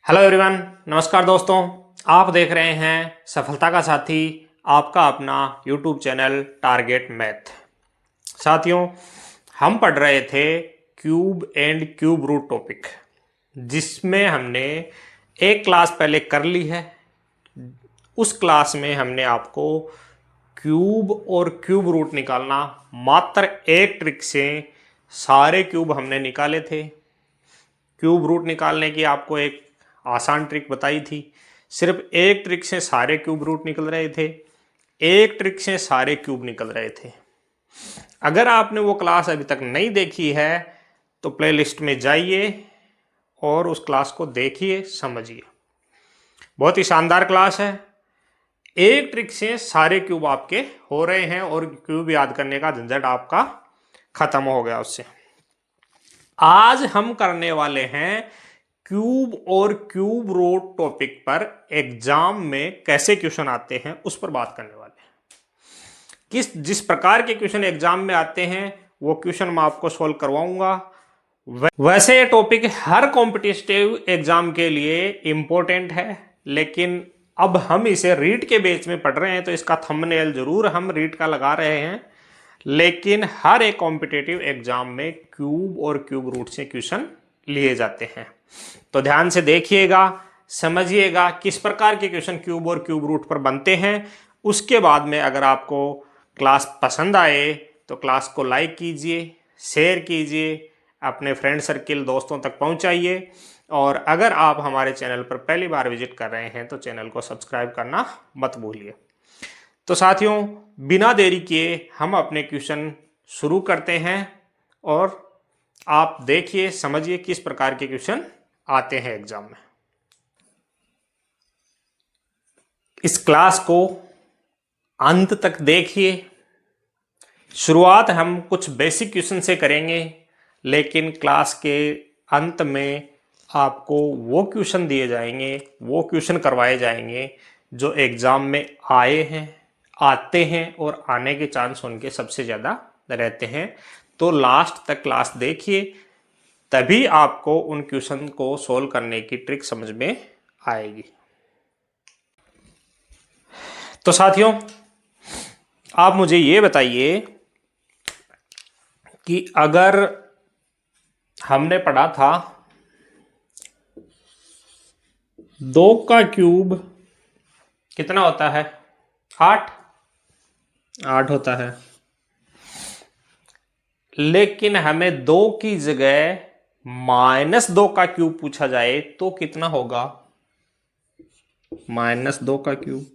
Hello everyone, नमस्कार दोस्तों। आप देख रहे हैं सफलता का साथी, आपका अपना यूट्यूब चैनल टारगेट मैथ। साथियों, हम पढ़ रहे थे cube and cube root topic, जिसमें हमने एक क्लास पहले कर ली है। उस क्लास में हमने आपको क्यूब और क्यूब रूट निकालना मात्र एक ट्रिक से सारे क्यूब हमने निकाले थे। क्यूब रूट निकालने की आपको एक आसान ट्रिक बताई थी। सिर्फ एक ट्रिक से सारे क्यूब रूट निकल रहे थे, एक ट्रिक से सारे क्यूब निकल रहे थे। अगर आपने वो क्लास अभी तक नहीं देखी है तो प्लेलिस्ट में जाइए और उस क्लास को देखिए, समझिए। बहुत ही शानदार क्लास है। एक ट्रिक से सारे क्यूब आपके हो रहे हैं और क्यूब याद करने का झंझट आपका खत्म हो गया उससे। आज हम करने वाले हैं क्यूब और क्यूब रूट टॉपिक पर एग्जाम में कैसे क्वेश्चन आते हैं उस पर बात करने वाले हैं। जिस प्रकार के क्वेश्चन एग्जाम में आते हैं वो क्वेश्चन मैं आपको सॉल्व करवाऊंगा। वैसे ये टॉपिक हर कॉम्पिटिटिव एग्जाम के लिए इंपॉर्टेंट है, लेकिन अब हम इसे रीट के बेस में पढ़ रहे हैं तो इसका थंबनेल जरूर हम रीट का लगा रहे हैं, लेकिन हर एक कॉम्पिटिटिव एग्जाम में क्यूब और क्यूब रूट से क्वेश्चन लिए जाते हैं। तो ध्यान से देखिएगा, समझिएगा किस प्रकार के क्वेश्चन क्यूब और क्यूब रूट पर बनते हैं। उसके बाद में अगर आपको क्लास पसंद आए तो क्लास को लाइक कीजिए, शेयर कीजिए, अपने फ्रेंड सर्किल दोस्तों तक पहुंचाइए। और अगर आप हमारे चैनल पर पहली बार विजिट कर रहे हैं तो चैनल को सब्सक्राइब करना मत भूलिए। तो साथियों, बिना देरी किए हम अपने क्वेश्चन शुरू करते हैं और आप देखिए, समझिए किस प्रकार के क्वेश्चन आते हैं एग्जाम में। इस क्लास को अंत तक देखिए। शुरुआत हम कुछ बेसिक क्वेश्चन से करेंगे, लेकिन क्लास के अंत में आपको वो क्वेश्चन दिए जाएंगे, वो क्वेश्चन करवाए जाएंगे जो एग्जाम में आए हैं, आते हैं और आने के चांस उनके सबसे ज़्यादा रहते हैं। तो लास्ट तक क्लास देखिए, तभी आपको उन क्वेश्चन को सोल्व करने की ट्रिक समझ में आएगी। तो साथियों, आप मुझे ये बताइए कि अगर हमने पढ़ा था 2 का क्यूब कितना होता है? 8 होता है। लेकिन हमें 2 की जगह -2 का क्यूब पूछा जाए तो कितना होगा? -2 का क्यूब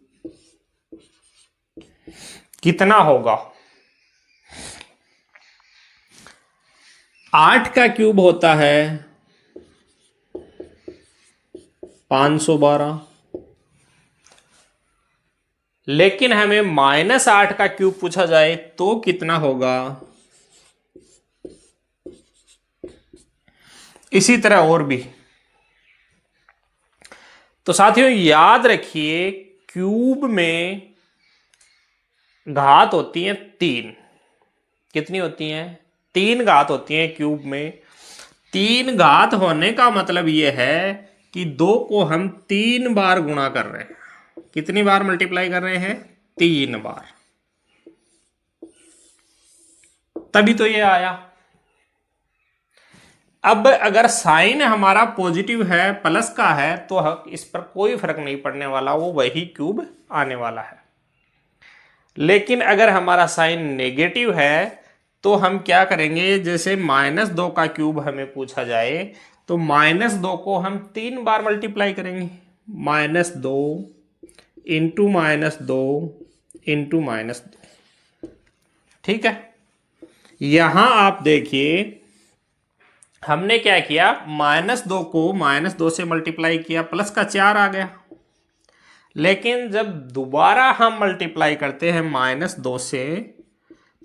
कितना होगा? 8 का क्यूब होता है 512, लेकिन हमें -8 का क्यूब पूछा जाए तो कितना होगा? इसी तरह और भी। तो साथियों, याद रखिए, क्यूब में घात होती हैं 3। कितनी होती हैं? 3 घात होती हैं क्यूब में। 3 घात होने का मतलब यह है कि 2 को हम 3 बार गुणा कर रहे हैं। कितनी बार मल्टीप्लाई कर रहे हैं? 3 बार। तभी तो ये आया। अब अगर साइन हमारा पॉजिटिव है, प्लस का है, तो इस पर कोई फर्क नहीं पड़ने वाला, वो वही क्यूब आने वाला है। लेकिन अगर हमारा साइन नेगेटिव है तो हम क्या करेंगे? जैसे -2 का क्यूब हमें पूछा जाए तो -2 को हम 3 बार मल्टीप्लाई करेंगे। -2 इंटू -2 इंटू -2। ठीक है। यहां आप देखिए, हमने क्या किया? -2 को -2 से मल्टीप्लाई किया, प्लस का 4 आ गया। लेकिन जब दोबारा हम मल्टीप्लाई करते हैं -2 से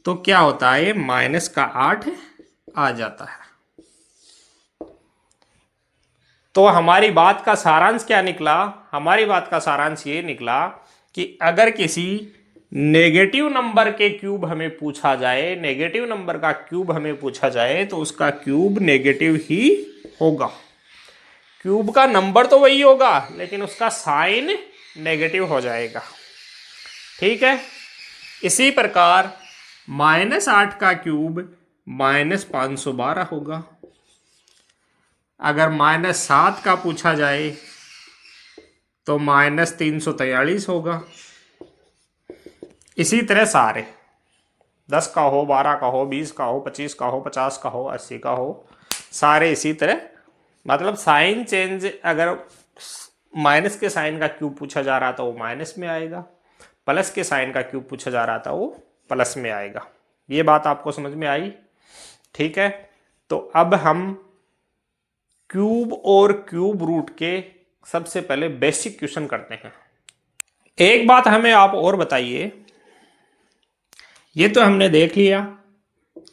तो क्या होता है? -8 आ जाता है। तो हमारी बात का सारांश क्या निकला? हमारी बात का सारांश ये निकला कि अगर किसी नेगेटिव नंबर के क्यूब हमें पूछा जाए, नेगेटिव नंबर का क्यूब हमें पूछा जाए तो उसका क्यूब नेगेटिव ही होगा, क्यूब का नंबर तो वही होगा लेकिन उसका साइन नेगेटिव हो जाएगा। ठीक है, इसी प्रकार -8 का क्यूब -512 होगा। अगर -7 का पूछा जाए तो -343 होगा। इसी तरह सारे 10 का हो, 12 का हो, 20 का हो, 25 का हो, 50 का हो, 80 का हो, सारे इसी तरह। मतलब साइन चेंज, अगर माइनस के साइन का क्यूब पूछा जा रहा था वो माइनस में आएगा, प्लस के साइन का क्यूब पूछा जा रहा था वो प्लस में आएगा। ये बात आपको समझ में आई? ठीक है, तो अब हम क्यूब और क्यूब रूट के सबसे पहले बेसिक क्वेश्चन करते हैं। एक बात हमें आप और बताइए, ये तो हमने देख लिया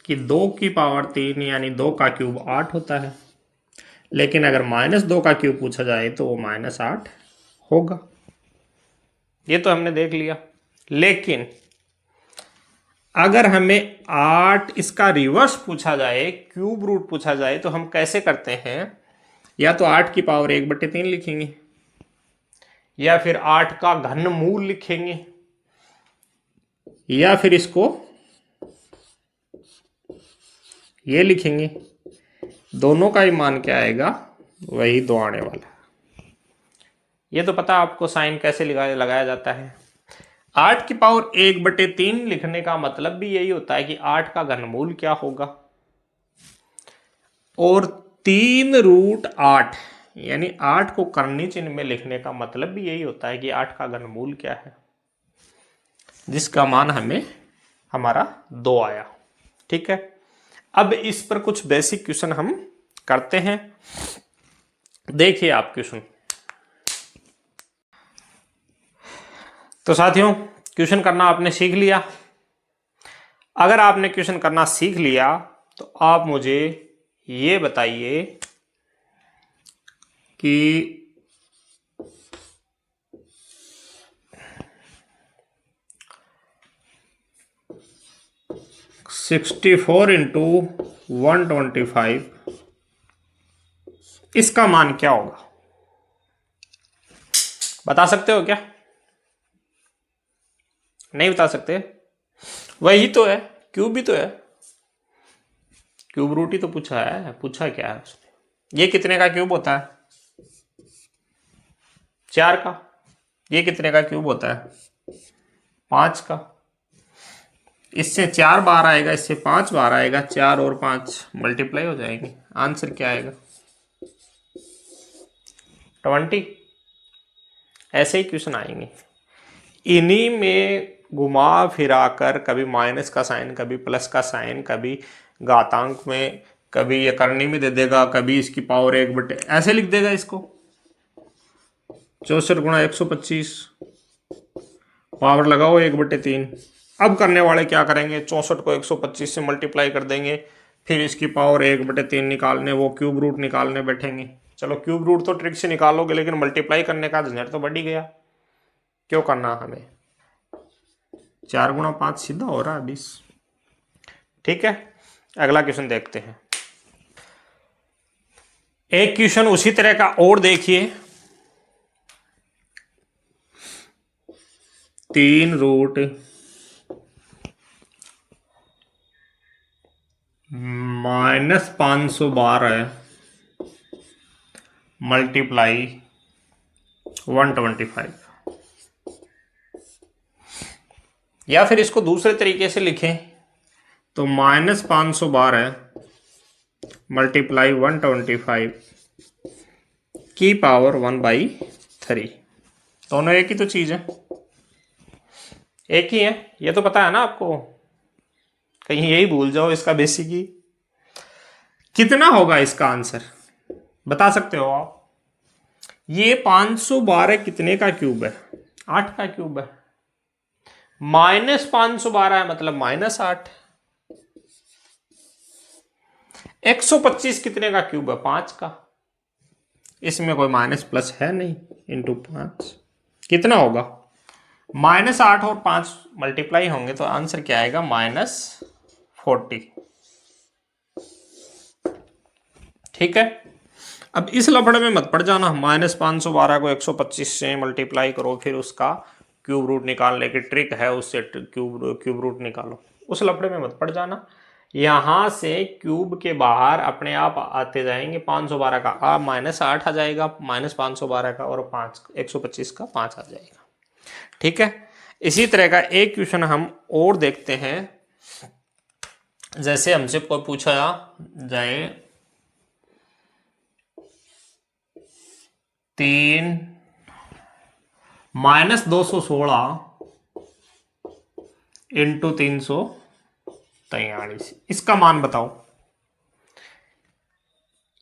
कि 2 की पावर 3 यानी 2 का क्यूब 8 होता है, लेकिन अगर -2 का क्यूब पूछा जाए तो वो -8 होगा। ये तो हमने देख लिया। लेकिन अगर हमें 8 इसका रिवर्स पूछा जाए, क्यूब रूट पूछा जाए, तो हम कैसे करते हैं? या तो 8 की पावर 1/3 लिखेंगे, या फिर 8 का घनमूल लिखेंगे, या फिर इसको ये लिखेंगे। दोनों का ही मान क्या आएगा? वही 2 आने वाला। ये तो पता आपको साइन कैसे लगाया जाता है। 8 की पावर 1/3 लिखने का मतलब भी यही होता है कि 8 का घनमूल क्या होगा, और 3√8 यानी 8 को करनी चिन्ह में लिखने का मतलब भी यही होता है कि 8 का घनमूल क्या है, जिसका मान हमें हमारा 2 आया। ठीक है, अब इस पर कुछ बेसिक क्वेश्चन हम करते हैं। देखिए आप क्वेश्चन। तो साथियों, क्वेश्चन करना आपने सीख लिया। अगर आपने क्वेश्चन करना सीख लिया तो आप मुझे ये बताइए कि 64 इंटू 125 इसका मान क्या होगा? बता सकते हो क्या? नहीं बता सकते? वही तो है, क्यूब भी तो है। क्यूब रूट ही तो पूछा है। पूछा क्या है उसने? ये कितने का क्यूब होता है? 4 का। ये कितने का क्यूब होता है? 5 का। इससे 4 बार आएगा, इससे 5 बार आएगा, 4 और 5 मल्टीप्लाई हो जाएंगे। आंसर क्या आएगा? 20। ऐसे ही क्वेश्चन आएंगे, इन्हीं में घुमा फिरा कर, कभी माइनस का साइन, कभी प्लस का साइन, कभी घातांक में, कभी ये करनी में दे देगा, कभी इसकी पावर 1/, ऐसे लिख देगा इसको। 64 गुणा 125 पावर लगाओ 1/3। अब करने वाले क्या करेंगे? 64 को 125 से मल्टीप्लाई कर देंगे, फिर इसकी पावर 1/3 निकालने, वो क्यूब रूट निकालने बैठेंगे। चलो क्यूब रूट तो ट्रिक से निकालोगे, लेकिन मल्टीप्लाई करने का झंझट तो बढ़ ही गया। क्यों करना हमें? 4 गुणा 5 सीधा हो रहा है 20। ठीक है, अगला क्वेश्चन देखते हैं। एक क्वेश्चन उसी तरह का और देखिए। 3√-512 मल्टीप्लाई 125, या फिर इसको दूसरे तरीके से लिखें तो -512 मल्टीप्लाई 125 की पावर 1/3। दोनों एक ही तो चीज है, एक ही है। ये तो पता है ना आपको, कहीं यही भूल जाओ इसका बेसिक ही। कितना होगा इसका आंसर? बता सकते हो आप? ये 512 कितने का क्यूब है? 8 का क्यूब है। -512 है मतलब -8। 125 कितने का क्यूब है? 5 का। इसमें कोई माइनस प्लस है नहीं, इंटू 5 कितना होगा? -8 और 5 मल्टीप्लाई होंगे तो आंसर क्या आएगा? -40। ठीक है, अब इस लफड़े में मत पड़ जाना, -512 को 125 से मल्टीप्लाई करो फिर उसका क्यूब रूट निकालने की ट्रिक है, उससे क्यूब रूट निकालो, उस लफड़े में मत पड़ जाना। यहां से क्यूब के बाहर अपने आप आते जाएंगे, 512 का -8 आ जाएगा, -512 का, और 125 का 5 आ जाएगा। ठीक है, इसी तरह का एक क्वेश्चन हम और देखते हैं। जैसे हमसे पूछा जाए 3 -216 इंटू 343, इसका मान बताओ।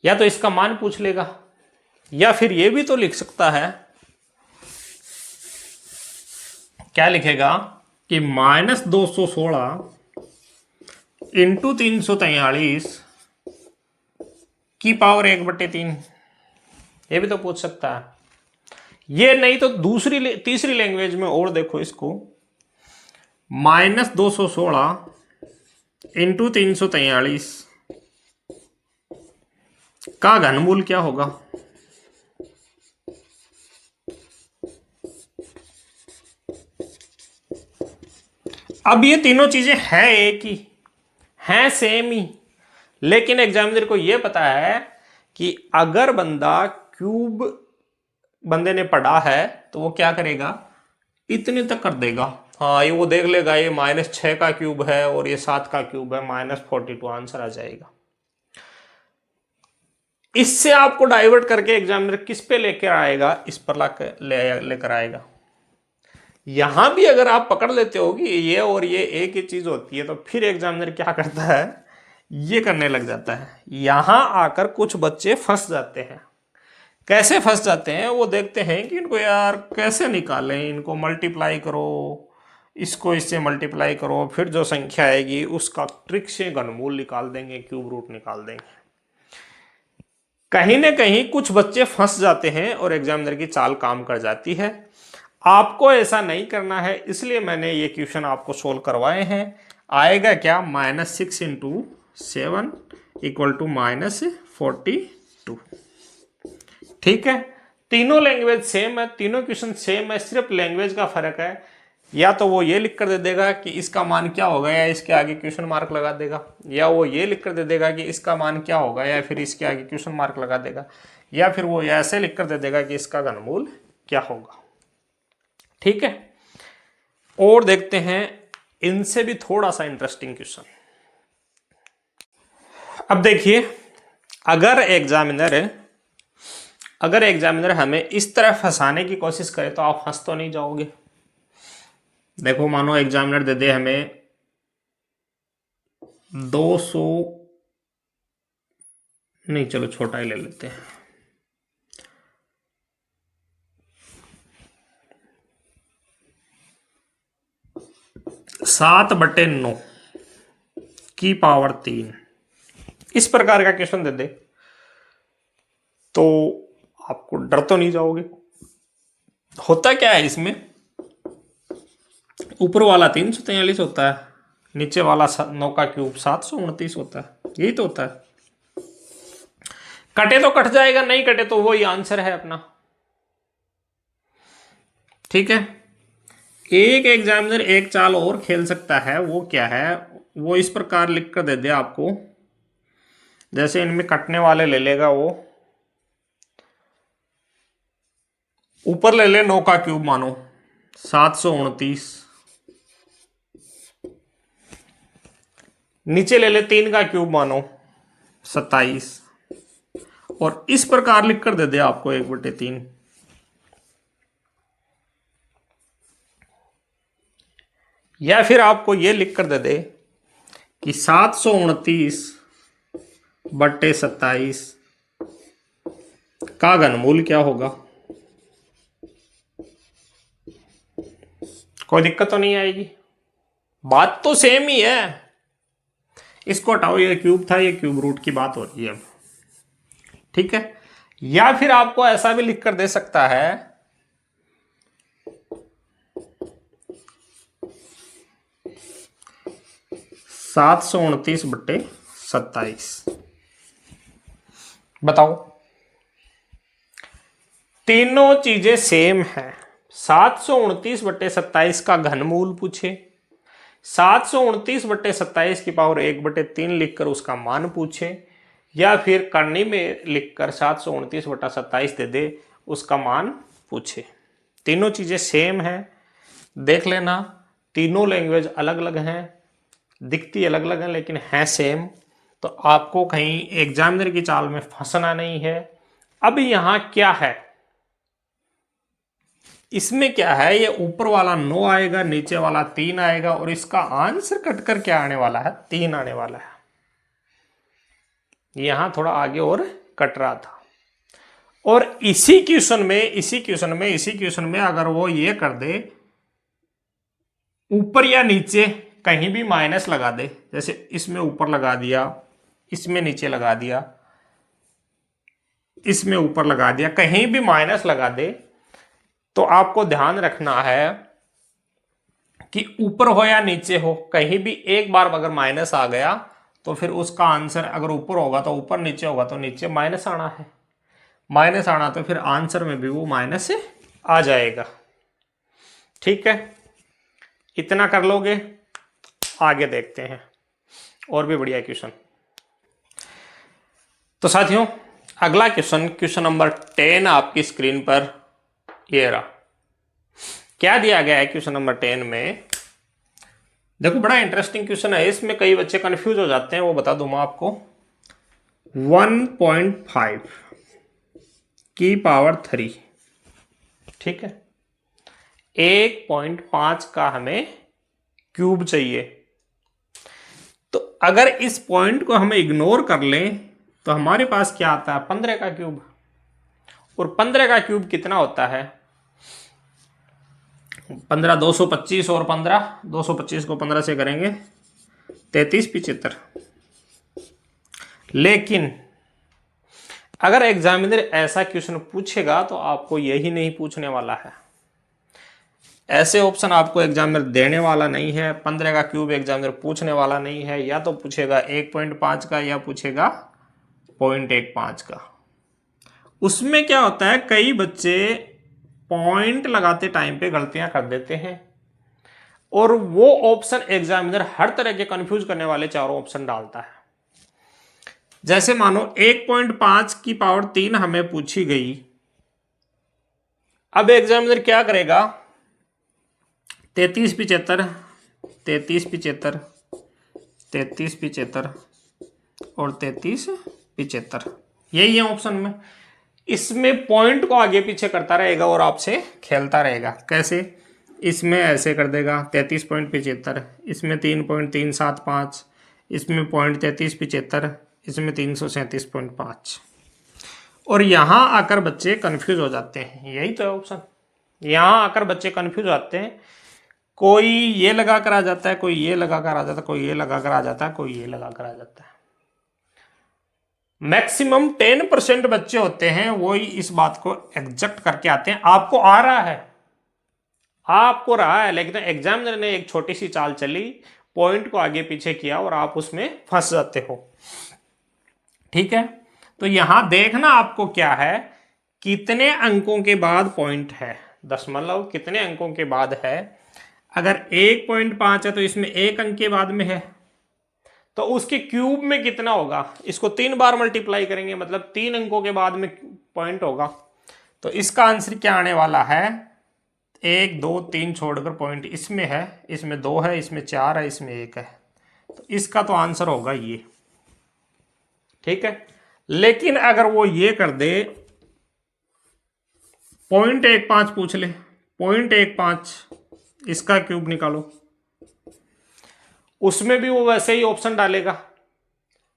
या तो इसका मान पूछ लेगा, या फिर ये भी तो लिख सकता है, क्या लिखेगा कि -216 इंटू 343 की पावर 1/3, ये भी तो पूछ सकता है। ये नहीं तो तीसरी लैंग्वेज में और देखो इसको, -216 इंटू 343 का घनमूल क्या होगा। अब ये तीनों चीजें हैं एक ही, हैं सेम ही, लेकिन एग्जामिनर को ये पता है कि अगर बंदे ने पढ़ा है तो वो क्या करेगा, इतने तक कर देगा। हाँ, ये वो देख लेगा ये -6 का क्यूब है और ये 7 का क्यूब है, -42 आंसर आ जाएगा। इससे आपको डाइवर्ट करके एग्जामिनर किस पे लेकर आएगा, इस पर लेकर आएगा। यहां भी अगर आप पकड़ लेते हो कि ये और ये एक ही चीज होती है, तो फिर एग्जामिनर क्या करता है, ये करने लग जाता है। यहां आकर कुछ बच्चे फंस जाते हैं। कैसे फंस जाते हैं, वो देखते हैं कि इनको यार कैसे निकालें, इनको मल्टीप्लाई करो, इसको इससे मल्टीप्लाई करो, फिर जो संख्या आएगी उसका ट्रिक से घनमूल निकाल देंगे, क्यूब रूट निकाल देंगे। कहीं ना कहीं कुछ बच्चे फंस जाते हैं और एग्जामिनर की चाल काम कर जाती है। आपको ऐसा नहीं करना है, इसलिए मैंने ये क्वेश्चन आपको सोल्व करवाए हैं। आएगा क्या, -6 इंटू 7 इक्वल टू -42। ठीक है, तीनों लैंग्वेज सेम है, तीनों क्वेश्चन सेम है, सिर्फ लैंग्वेज का फर्क है। या तो वो ये लिख कर दे देगा कि इसका मान क्या होगा, या इसके आगे क्वेश्चन मार्क लगा देगा, या वो ये लिख कर दे देगा कि इसका मान क्या होगा, या फिर इसके आगे क्वेश्चन मार्क लगा देगा, या फिर वो ऐसे लिख कर दे देगा कि इसका घनमूल क्या होगा। ठीक है, और देखते हैं इनसे भी थोड़ा सा इंटरेस्टिंग क्वेश्चन। अब देखिए, अगर एग्जामिनर हमें इस तरह फंसाने की कोशिश करे तो आप हंस तो नहीं जाओगे। देखो, मानो एग्जामिनर दे दे हमें 200, नहीं चलो छोटा ही ले लेते हैं, 7/9 की पावर 3, इस प्रकार का क्वेश्चन दे दे तो आपको डर तो नहीं जाओगे। होता क्या है इसमें, ऊपर वाला 343 होता है, नीचे वाला 9 का क्यूब 729 होता है, यही तो होता है। कटे तो कट जाएगा, नहीं कटे तो वही आंसर है अपना। ठीक है, एक एग्जामिनर एक चाल और खेल सकता है, वो क्या है, वो इस प्रकार लिख कर दे दे आपको, जैसे इनमें कटने वाले ले लेगा, वो ऊपर ले ले 9 का क्यूब मानो 729, नीचे ले ले 3 का क्यूब मानो 27, और इस प्रकार लिख कर दे दे आपको 1/3। या फिर आपको यह लिख कर दे दे कि 729/27 का घनमूल क्या होगा। कोई दिक्कत तो नहीं आएगी, बात तो सेम ही है। इसको हटाओ, ये क्यूब था, ये क्यूब रूट की बात हो रही है अब। ठीक है, या फिर आपको ऐसा भी लिख कर दे सकता है 729/27। बताओ तीनों चीजें सेम हैं। 729/27 का घनमूल पूछे, 729/27 की पावर 1/3 लिखकर उसका मान पूछे, या फिर करनी में लिखकर 729/27 दे दे उसका मान पूछे। तीनों चीजें सेम हैं। देख लेना, तीनों लैंग्वेज अलग अलग हैं, दिखती अलग अलग हैं लेकिन हैं सेम। तो आपको कहीं एग्जामिनर की चाल में फंसना नहीं है। अब यहां क्या है, इसमें क्या है, ये ऊपर वाला 9 आएगा, नीचे वाला 3 आएगा, और इसका आंसर कटकर क्या आने वाला है, 3 आने वाला है। यहां थोड़ा आगे और कट रहा था। और इसी क्वेश्चन में अगर वो ये कर दे, ऊपर या नीचे कहीं भी माइनस लगा दे, जैसे इसमें ऊपर लगा दिया, इसमें नीचे लगा दिया, इसमें ऊपर लगा दिया, कहीं भी माइनस लगा दे, तो आपको ध्यान रखना है कि ऊपर हो या नीचे हो, कहीं भी एक बार अगर माइनस आ गया तो फिर उसका आंसर अगर ऊपर होगा तो ऊपर, नीचे होगा तो नीचे माइनस आना है। माइनस आना तो फिर आंसर में भी वो माइनस आ जाएगा। ठीक है, इतना कर लोगे, आगे देखते हैं और भी बढ़िया क्वेश्चन। तो साथियों, अगला क्वेश्चन नंबर 10 आपकी स्क्रीन पर ये रहा। क्या दिया गया है क्वेश्चन नंबर 10 में? देखो, बड़ा इंटरेस्टिंग क्वेश्चन है, इसमें कई बच्चे कंफ्यूज हो जाते हैं, वो बता दूं मैं आपको। 1.5 की पावर 3, ठीक है, 1.5 का हमें क्यूब चाहिए। तो अगर इस पॉइंट को हम इग्नोर कर लें तो हमारे पास क्या आता है, 15 का क्यूब। और 15 का क्यूब कितना होता है, 15 225 और 15, 225 को 15 से करेंगे 3375। लेकिन अगर एग्जामिनर ऐसा क्वेश्चन पूछेगा तो आपको यही नहीं पूछने वाला है। ऐसे ऑप्शन आपको एग्जामिनर देने वाला नहीं है। 15 का क्यूब एग्जामिनर पूछने वाला नहीं है, या तो पूछेगा 1.5 का या पूछेगा 0.15 का। उसमें क्या होता है, कई बच्चे पॉइंट लगाते टाइम पे गलतियां कर देते हैं, और वो ऑप्शन एग्जामिनर हर तरह के कंफ्यूज करने वाले चारों ऑप्शन डालता है। जैसे मानो 1.5 की पावर 3 हमें पूछी गई, अब एग्जामिनर क्या करेगा, 3375, 3375, 3375 और 3375, यही है ऑप्शन में। इसमें पॉइंट को आगे पीछे करता रहेगा और आपसे खेलता रहेगा। कैसे, इसमें ऐसे कर देगा 33.75, इसमें 3.375, इसमें 0.3375, इसमें 337.5, और यहां आकर बच्चे कंफ्यूज हो जाते हैं। यही तो है ऑप्शन, यहां आकर बच्चे कंफ्यूज हो जाते हैं। कोई ये लगा कर आ जाता है, कोई ये लगा कर आ जाता है, कोई ये लगा कर आ जाता है, कोई ये लगा कर आ जाता है। मैक्सिमम 10% बच्चे होते हैं वो ही इस बात को एग्जैक्ट करके आते हैं। आपको आ रहा है, आपको रहा है, लेकिन एग्जामिनर ने एक छोटी सी चाल चली, पॉइंट को आगे पीछे किया और आप उसमें फंस जाते हो। ठीक है, तो यहां देखना आपको क्या है, कितने अंकों के बाद पॉइंट है, दशमलव कितने अंकों के बाद है। अगर 1.5 है तो इसमें 1 अंक के बाद में है, तो उसके क्यूब में कितना होगा, इसको 3 बार मल्टीप्लाई करेंगे, मतलब 3 अंकों के बाद में पॉइंट होगा। तो इसका आंसर क्या आने वाला है, 1 2 3 छोड़कर पॉइंट इसमें है, इसमें 2 है, इसमें 4 है, इसमें 1 है, तो इसका तो आंसर होगा ये। ठीक है, लेकिन अगर वो ये कर दे, 0.15 पूछ ले, 0.15 इसका क्यूब निकालो, उसमें भी वो वैसे ही ऑप्शन डालेगा।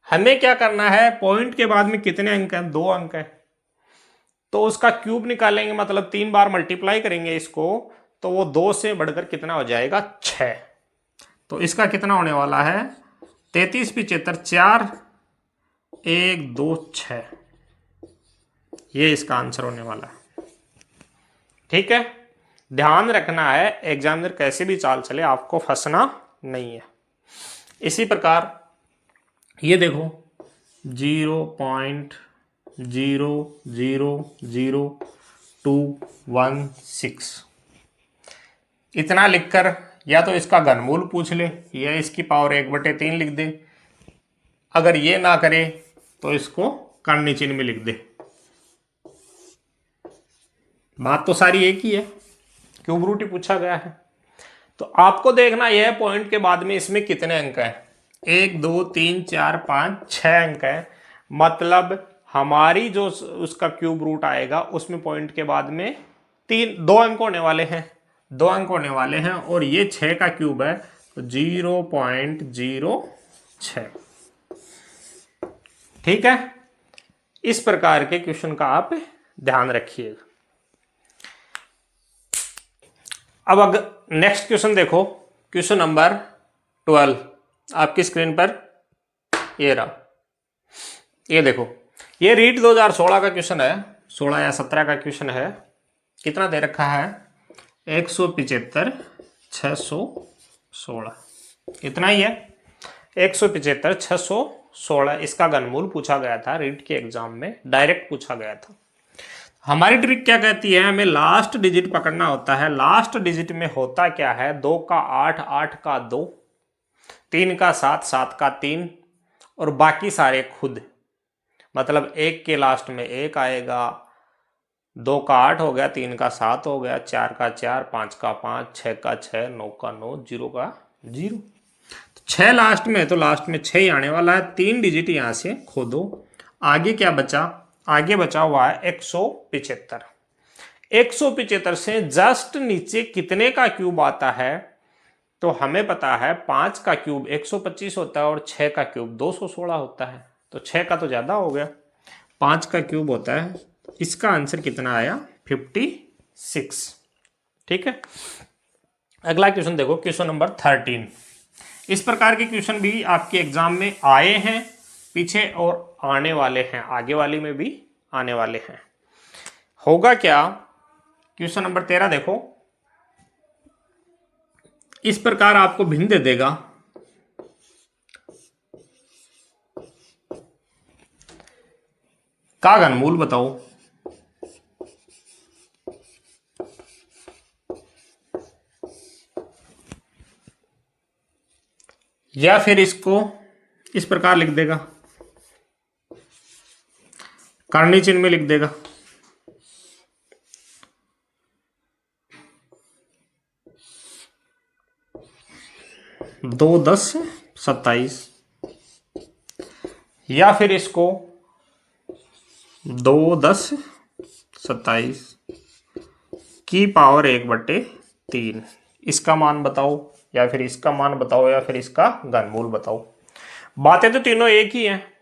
हमें क्या करना है, पॉइंट के बाद में कितने अंक हैं, 2 अंक है, तो उसका क्यूब निकालेंगे, मतलब 3 बार मल्टीप्लाई करेंगे इसको, तो वो 2 से बढ़कर कितना हो जाएगा, 6। तो इसका कितना होने वाला है, 3375, 4 1 2 6, ये इसका आंसर होने वाला है। ठीक है, ध्यान रखना है, एग्जामिनर कैसे भी चाल चले आपको फंसना नहीं है। इसी प्रकार ये देखो 0.000 216। इतना लिखकर या तो इसका घनमूल पूछ ले या इसकी पावर 1/3 लिख दे। अगर ये ना करे तो इसको कर्ण चिन्ह में लिख दे। बात तो सारी एक ही है, क्यूब रूट ही पूछा गया है। तो आपको देखना यह पॉइंट के बाद में इसमें कितने अंक हैं। 1 2 3 4 5 6 अंक है। मतलब हमारी जो उसका क्यूब रूट आएगा उसमें पॉइंट के बाद में 2 अंक होने वाले हैं, 2 अंक होने वाले हैं। और ये 6 का क्यूब है तो 0.06। ठीक है, इस प्रकार के क्वेश्चन का आप ध्यान रखिएगा। अब अगर नेक्स्ट क्वेश्चन देखो, क्वेश्चन नंबर 12 आपकी स्क्रीन पर ये रहा। ये देखो, ये रीट 2016 का क्वेश्चन है, 16 या 17 का क्वेश्चन है। कितना दे रखा है? 175 616, इतना ही है। 175 616 इसका घनमूल पूछा गया था रीट के एग्जाम में, डायरेक्ट पूछा गया था। हमारी ट्रिक क्या कहती है, हमें लास्ट डिजिट पकड़ना होता है। लास्ट डिजिट में होता क्या है, 2 का 8, 8 का 2, 3 का 7, 7 का 3 और बाकी सारे खुद। मतलब 1 के लास्ट में 1 आएगा, 2 का 8 हो गया, 3 का 7 हो गया, 4 का 4, 5 का 5, 6 का 6, 9 का 9, 0 का 0। 6 लास्ट में है तो लास्ट में 6 ही आने वाला है। 3 डिजिट यहां से खोदो। आगे क्या बचा? आगे बचा हुआ है 175। 175 से जस्ट नीचे कितने का क्यूब आता है? तो हमें पता है 5 का क्यूब 125 होता है और 6 का क्यूब 216 होता है। तो 6 का तो ज्यादा हो गया, 5 का क्यूब होता है। इसका आंसर कितना आया? 56। ठीक है, अगला क्वेश्चन देखो, क्वेश्चन नंबर 13। इस प्रकार के क्वेश्चन भी आपके एग्जाम में आए हैं पीछे और आने वाले हैं, आगे वाली में भी आने वाले हैं। होगा क्या? क्वेश्चन नंबर 13 देखो, इस प्रकार आपको भिन्न दे देगा। का घनमूल बताओ। या फिर इसको इस प्रकार लिख देगा, कर्णी चिन्ह में लिख देगा। दो 10 27, या फिर इसको 2 10 27 की पावर 1/3। इसका मान बताओ या फिर इसका मान बताओ या फिर इसका घनमूल बताओ। बातें तो तीनों एक ही हैं,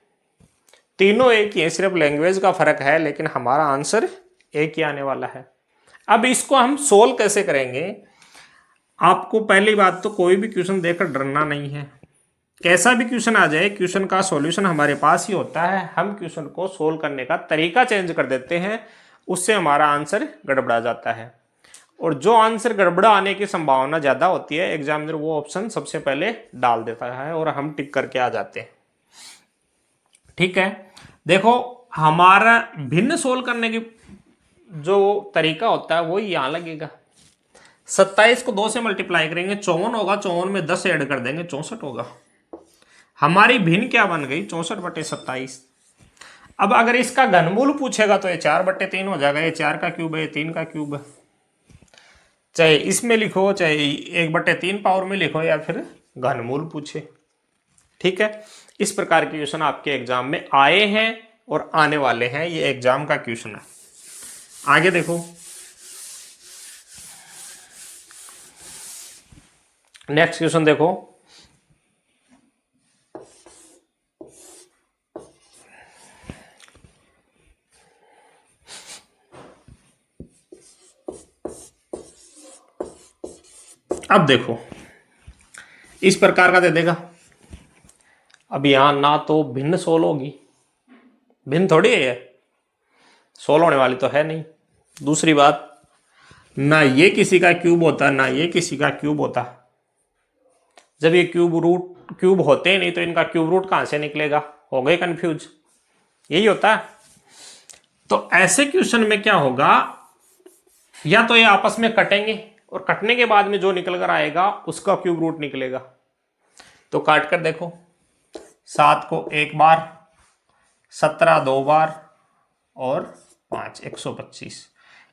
तीनों एक ही है, सिर्फ लैंग्वेज का फर्क है, लेकिन हमारा आंसर एक ही आने वाला है। अब इसको हम सोल्व कैसे करेंगे? आपको पहली बात तो कोई भी क्वेश्चन देखकर डरना नहीं है। कैसा भी क्वेश्चन आ जाए, क्वेश्चन का सॉल्यूशन हमारे पास ही होता है। हम क्वेश्चन को सोल्व करने का तरीका चेंज कर देते हैं, उससे हमारा आंसर गड़बड़ा जाता है। और जो आंसर गड़बड़ा आने की संभावना ज्यादा होती है, एग्जामिनर वो ऑप्शन सबसे पहले डाल देता है और हम टिक करके आ जाते हैं। ठीक है, देखो हमारा भिन्न सोल्व करने की जो तरीका होता है वो यहां लगेगा। 27 को 2 से मल्टीप्लाई करेंगे, 54 होगा, 54 में 10 ऐड कर देंगे, 64 होगा। हमारी भिन्न क्या बन गई? 64/27। अब अगर इसका घनमूल पूछेगा तो ये 4/3 हो जाएगा। ये 4 का क्यूब है, ये 3 का क्यूब है। चाहे इसमें लिखो, चाहे 1/3 पावर में लिखो, या फिर घनमूल पूछे। ठीक है, इस प्रकार के क्वेश्चन आपके एग्जाम में आए हैं और आने वाले हैं। ये एग्जाम का क्वेश्चन है। आगे देखो, नेक्स्ट क्वेश्चन देखो, अब देखो इस प्रकार का दे देगा। अब यहां ना तो भिन्न सोल होगी, भिन्न थोड़ी है, सोल होने वाली तो है नहीं। दूसरी बात, ना ये किसी का क्यूब होता ना ये किसी का क्यूब होता। जब ये क्यूब होते ही नहीं तो इनका क्यूब रूट कहां से निकलेगा? हो गए कंफ्यूज, यही होता है। तो ऐसे क्वेश्चन में क्या होगा, या तो ये आपस में कटेंगे और कटने के बाद में जो निकल कर आएगा उसका क्यूब रूट निकलेगा। तो काट कर देखो, 7 को एक बार, 17 दो बार और 5, 125।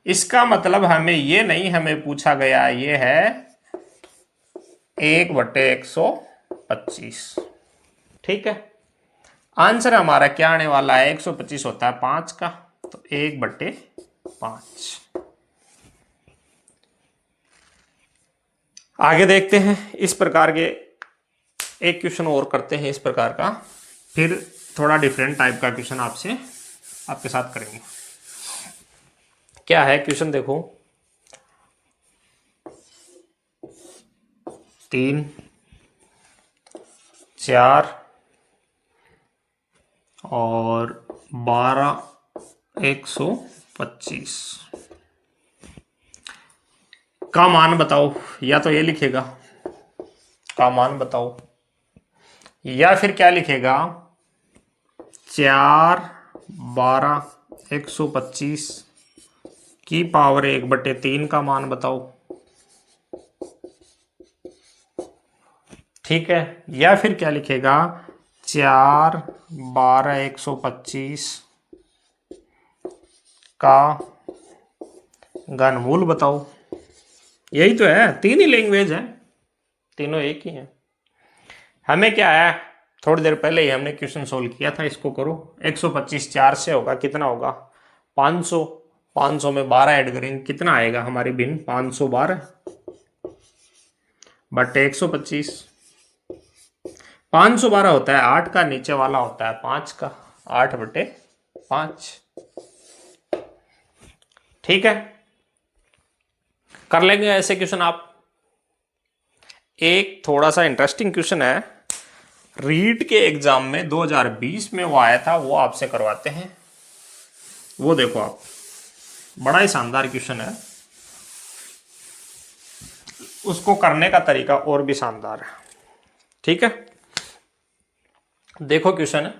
इसका मतलब हमें ये नहीं, हमें पूछा गया ये है 1/125। ठीक है, आंसर हमारा क्या आने वाला है, 125 होता है 5 का, तो 1/5। आगे देखते हैं, इस प्रकार के एक क्वेश्चन और करते हैं इस प्रकार का, फिर थोड़ा डिफरेंट टाइप का क्वेश्चन आपके साथ करेंगे। क्या है क्वेश्चन देखो, 3, 4 और 12, 125 का मान बताओ। या तो ये लिखेगा का मान बताओ, या फिर क्या लिखेगा 4, 12, 125 की पावर 1/3 का मान बताओ। ठीक है, या फिर क्या लिखेगा 4, 12, 125 का घनमूल बताओ। यही तो है, तीन ही लैंग्वेज है, तीनों एक ही है। हमें क्या है, थोड़ी देर पहले ही हमने क्वेश्चन सोल्व किया था, इसको करो। 125 4 से होगा, कितना होगा 500, 500 में 12 ऐड करेंगे, कितना आएगा हमारी भिन्न 512/125। 512 होता है 8 का, नीचे वाला होता है 5 का, 8/5। ठीक है, कर लेंगे ऐसे क्वेश्चन आप। एक थोड़ा सा इंटरेस्टिंग क्वेश्चन है, रीट के एग्जाम में 2020 में वो आया था, वो आपसे करवाते हैं। वो देखो आप, बड़ा ही शानदार क्वेश्चन है, उसको करने का तरीका और भी शानदार है। ठीक है, देखो क्वेश्चन है,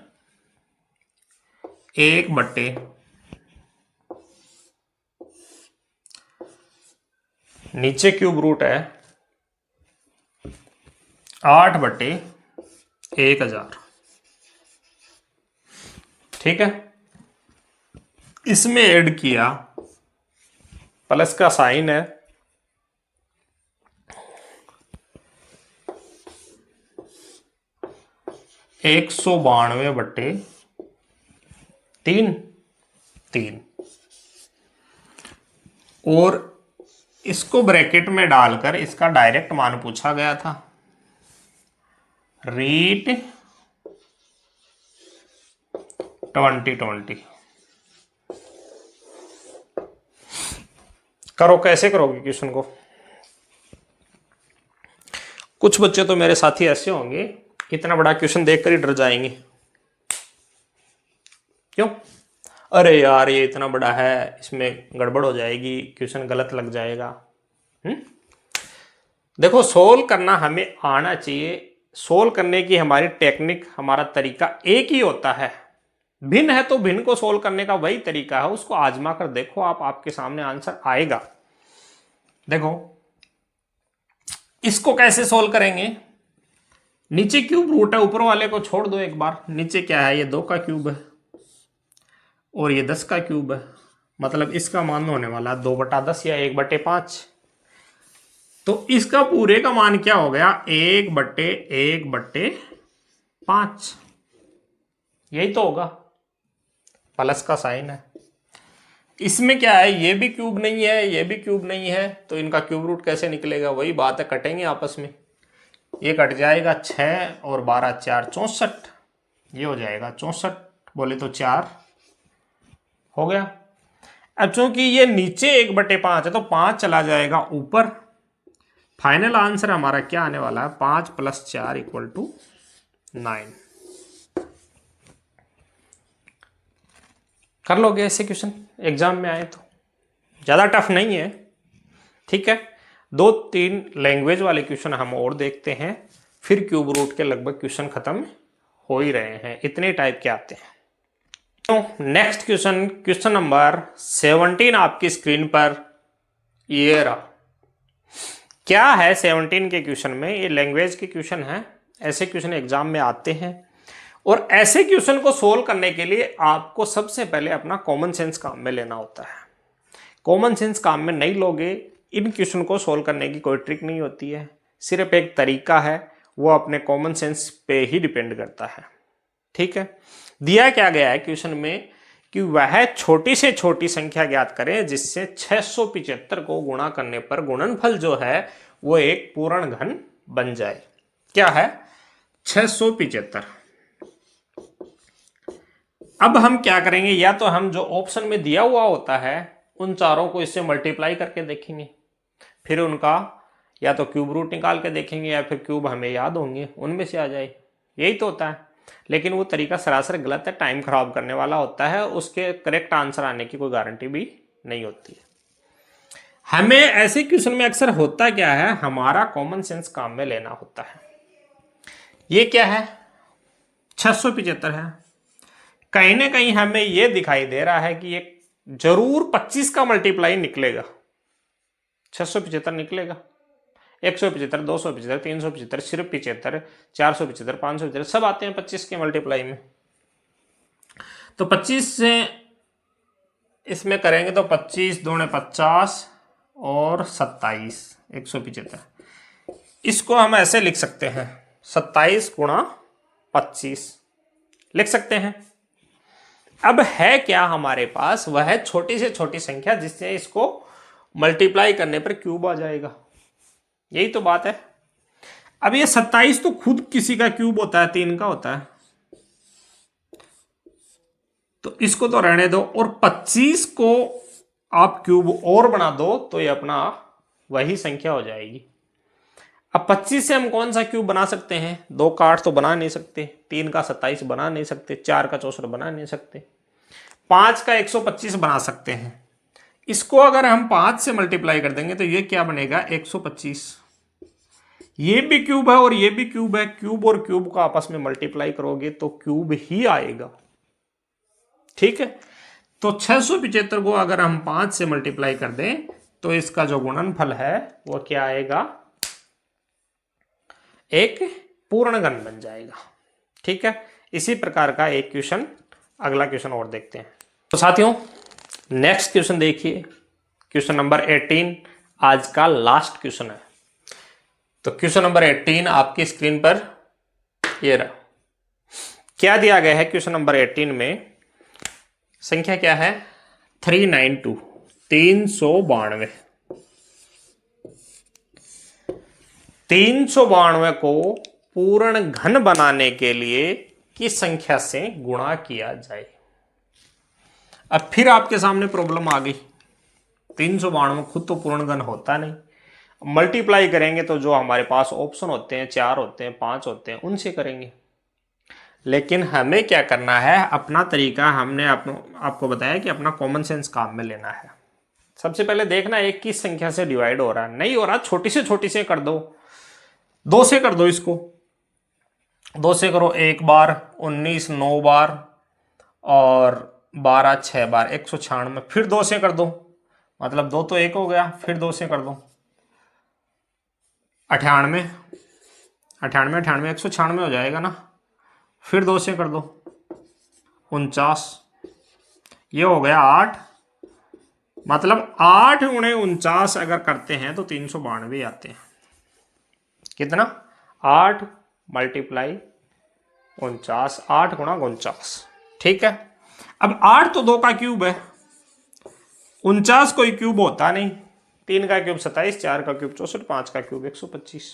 1/, नीचे क्यूब रूट है 8/1000। ठीक है, इसमें ऐड किया, प्लस का साइन है, 192/3 और इसको ब्रैकेट में डालकर इसका डायरेक्ट मान पूछा गया था। रीट 2020 करो, कैसे करोगे क्वेश्चन को। कुछ बच्चे तो मेरे साथी ऐसे होंगे, इतना बड़ा क्वेश्चन देखकर ही डर जाएंगे। क्यों, अरे यार ये इतना बड़ा है, इसमें गड़बड़ हो जाएगी, क्वेश्चन गलत लग जाएगा। देखो, सोल्व करना हमें आना चाहिए, सोल्व करने की हमारी टेक्निक, हमारा तरीका एक ही होता है। भिन्न है तो भिन्न को सोल्व करने का वही तरीका है, उसको आजमा कर देखो आप, आपके सामने आंसर आएगा। देखो इसको कैसे सोल्व करेंगे, नीचे क्यूब रूट है, ऊपर वाले को छोड़ दो एक बार। नीचे क्या है, ये 2 का क्यूब है और ये 10 का क्यूब है, मतलब इसका मान होने वाला 2/10 या 1/5। तो इसका पूरे का मान क्या हो गया, 1/1/5। यही तो होगा, प्लस का साइन है। इसमें क्या है, ये भी क्यूब नहीं है, ये भी क्यूब नहीं है, तो इनका क्यूब रूट कैसे निकलेगा, वही बात है, कटेंगे आपस में। ये कट जाएगा, 6 और 12 4 64, ये हो जाएगा 64, बोले तो 4 हो गया। अब चूंकि ये नीचे 1/5 है तो 5 चला जाएगा ऊपर। फाइनल आंसर हमारा क्या आने वाला है, 5 + 4 = 9। कर लोगे ऐसे क्वेश्चन एग्जाम में आए तो, ज़्यादा टफ नहीं है। ठीक है, 2-3 लैंग्वेज वाले क्वेश्चन हम और देखते हैं, फिर क्यूब रूट के लगभग क्वेश्चन खत्म हो ही रहे हैं, इतने टाइप के आते हैं। तो नेक्स्ट क्वेश्चन, क्वेश्चन नंबर 17 आपकी स्क्रीन पर ये रहा। क्या है 17 के क्वेश्चन में, ये लैंग्वेज के क्वेश्चन है, ऐसे क्वेश्चन एग्जाम में आते हैं और ऐसे क्वेश्चन को सोल्व करने के लिए आपको सबसे पहले अपना कॉमन सेंस काम में लेना होता है। कॉमन सेंस काम में नहीं लोगे, इन क्वेश्चन को सोल्व करने की कोई ट्रिक नहीं होती है, सिर्फ एक तरीका है, वो अपने कॉमन सेंस पे ही डिपेंड करता है। ठीक है, दिया क्या गया है क्वेश्चन में कि वह छोटी से छोटी संख्या ज्ञात करें जिससे 675 को गुणा करने पर गुणनफल जो है वो एक पूर्ण घन बन जाए। क्या है? 675। अब हम क्या करेंगे, या तो हम जो ऑप्शन में दिया हुआ होता है उन चारों को इससे मल्टीप्लाई करके देखेंगे, फिर उनका या तो क्यूब रूट निकाल के देखेंगे या फिर क्यूब हमें याद होंगे उनमें से आ जाए, यही तो होता है। लेकिन वो तरीका सरासर गलत है, टाइम खराब करने वाला होता है, उसके करेक्ट आंसर आने की कोई गारंटी भी नहीं होती है। हमें ऐसे क्वेश्चन में अक्सर होता क्या है, हमारा कॉमन सेंस काम में लेना होता है। ये क्या है? 675 है। कहीं ना कहीं हमें यह दिखाई दे रहा है कि ये जरूर 25 का मल्टीप्लाई निकलेगा। 675 निकलेगा, 175, 275, 375, सिर्फ 75, 475, 575 सब आते हैं 25 के मल्टीप्लाई में। तो 25 से इसमें करेंगे तो 25 दूने 50 और 27, 175। इसको हम ऐसे लिख सकते हैं 27 गुणा 25 लिख सकते हैं। अब है क्या हमारे पास, वह है छोटी से छोटी संख्या जिससे इसको मल्टीप्लाई करने पर क्यूब आ जाएगा, यही तो बात है। अब ये 27 तो खुद किसी का क्यूब होता है, 3 का होता है, तो इसको तो रहने दो, और 25 को आप क्यूब और बना दो तो ये अपना वही संख्या हो जाएगी। अब 25 से हम कौन सा क्यूब बना सकते हैं? 2 का 8 तो बना नहीं सकते, 3 का 27 बना नहीं सकते, 4 का 64 बना नहीं सकते, 5 का 125 बना सकते हैं। इसको अगर हम 5 से मल्टीप्लाई कर देंगे तो ये क्या बनेगा? 125। ये भी क्यूब है और ये भी क्यूब है, क्यूब और क्यूब को आपस में मल्टीप्लाई करोगे तो क्यूब ही आएगा। ठीक है, तो 675 को अगर हम 5 से मल्टीप्लाई कर दें तो इसका जो गुणनफल है वो क्या आएगा? एक पूर्ण घन बन जाएगा। ठीक है, इसी प्रकार का एक क्वेश्चन, अगला क्वेश्चन और देखते हैं। तो साथियों नेक्स्ट क्वेश्चन देखिए, क्वेश्चन नंबर 18 आज का लास्ट क्वेश्चन है। तो क्वेश्चन नंबर 18 आपकी स्क्रीन पर ये रहा। क्या दिया गया है क्वेश्चन नंबर 18 में? संख्या क्या है? 392, 392। 392 को पूर्ण घन बनाने के लिए किस संख्या से गुणा किया जाए? अब फिर आपके सामने प्रॉब्लम आ गई। 392 खुद तो पूर्ण घन होता नहीं, मल्टीप्लाई करेंगे तो जो हमारे पास ऑप्शन होते हैं, 4 होते हैं, 5 होते हैं, उनसे करेंगे। लेकिन हमें क्या करना है, अपना तरीका हमने आपको बताया कि अपना कॉमन सेंस काम में लेना है। सबसे पहले देखना है किस संख्या से डिवाइड हो रहा है, नहीं हो रहा छोटी से छोटी से कर दो, 2 से कर दो, इसको 2 से करो, 1 बार, 19 9 बार और 12 6 बार, 196। फिर 2 से कर दो, मतलब 2 तो 1 हो गया, फिर 2 से कर दो 98, 98 98 196 हो जाएगा ना, फिर 2 से कर दो 49, ये हो गया 8, मतलब 8 गुणे 49 अगर करते हैं तो 392 आते हैं। कितना? 8 मल्टीप्लाई 49, 8 गुणा 49। ठीक है, अब 8 तो 2 का क्यूब है, 49 कोई क्यूब होता नहीं, 3 का क्यूब 27, 4 का क्यूब 64, 5 का क्यूब 125।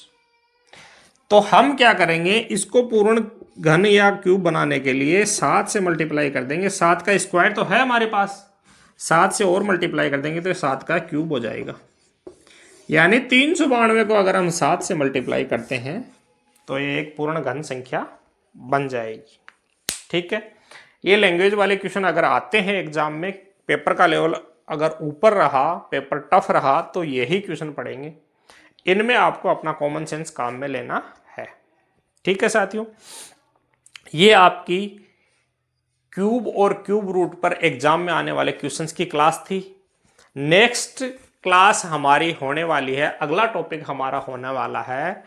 तो हम क्या करेंगे, इसको पूर्ण घन या क्यूब बनाने के लिए 7 से मल्टीप्लाई कर देंगे। 7 का स्क्वायर तो है हमारे पास, 7 से और मल्टीप्लाई कर देंगे तो 7 का क्यूब हो जाएगा। यानी 392 को अगर हम 7 से मल्टीप्लाई करते हैं तो ये एक पूर्ण घन संख्या बन जाएगी। ठीक है, ये लैंग्वेज वाले क्वेश्चन अगर आते हैं एग्जाम में, पेपर का लेवल अगर ऊपर रहा, पेपर टफ रहा, तो यही क्वेश्चन पढ़ेंगे। इनमें आपको अपना कॉमन सेंस काम में लेना है। ठीक है साथियों, ये आपकी क्यूब और क्यूब रूट पर एग्जाम में आने वाले क्वेश्चंस की क्लास थी। नेक्स्ट क्लास हमारी होने वाली है, अगला टॉपिक हमारा होने वाला है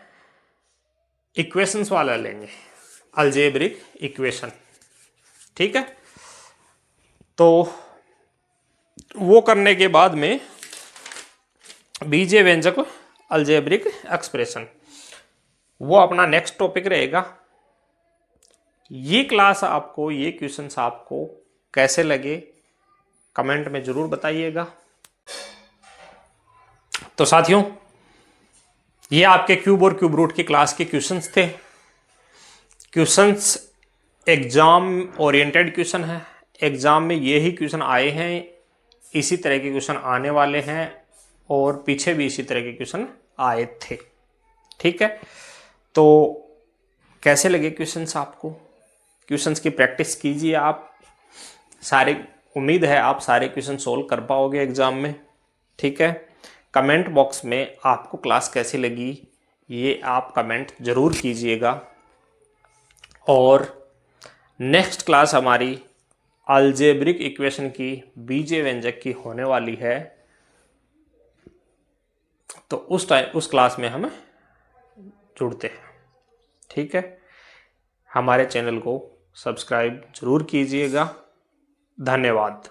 इक्वेशंस वाला लेंगे, अलजेब्रिक इक्वेशन। ठीक है, तो वो करने के बाद में बीजीय व्यंजक अलजेब्रिक एक्सप्रेशन, वो अपना नेक्स्ट टॉपिक रहेगा। ये क्लास आपको, ये क्वेश्चंस आपको कैसे लगे कमेंट में जरूर बताइएगा। तो साथियों, ये आपके क्यूब और क्यूब रूट की क्लास के क्वेश्चंस थे। क्वेश्चंस एग्जाम ओरिएंटेड क्वेश्चन है, एग्जाम में यही क्वेश्चन आए हैं, इसी तरह के क्वेश्चन आने वाले हैं और पीछे भी इसी तरह के क्वेश्चन आए थे। ठीक है, तो कैसे लगे क्वेश्चंस आपको? क्वेश्चंस की प्रैक्टिस कीजिए आप सारे, उम्मीद है आप सारे क्वेश्चन सोल्व कर पाओगे एग्जाम में। ठीक है, कमेंट बॉक्स में आपको क्लास कैसी लगी ये आप कमेंट जरूर कीजिएगा। और नेक्स्ट क्लास हमारी अलजेब्रिक इक्वेशन की बीजीय व्यंजक की होने वाली है, तो उस क्लास में हम जुड़ते हैं। ठीक है, हमारे चैनल को सब्सक्राइब जरूर कीजिएगा। धन्यवाद।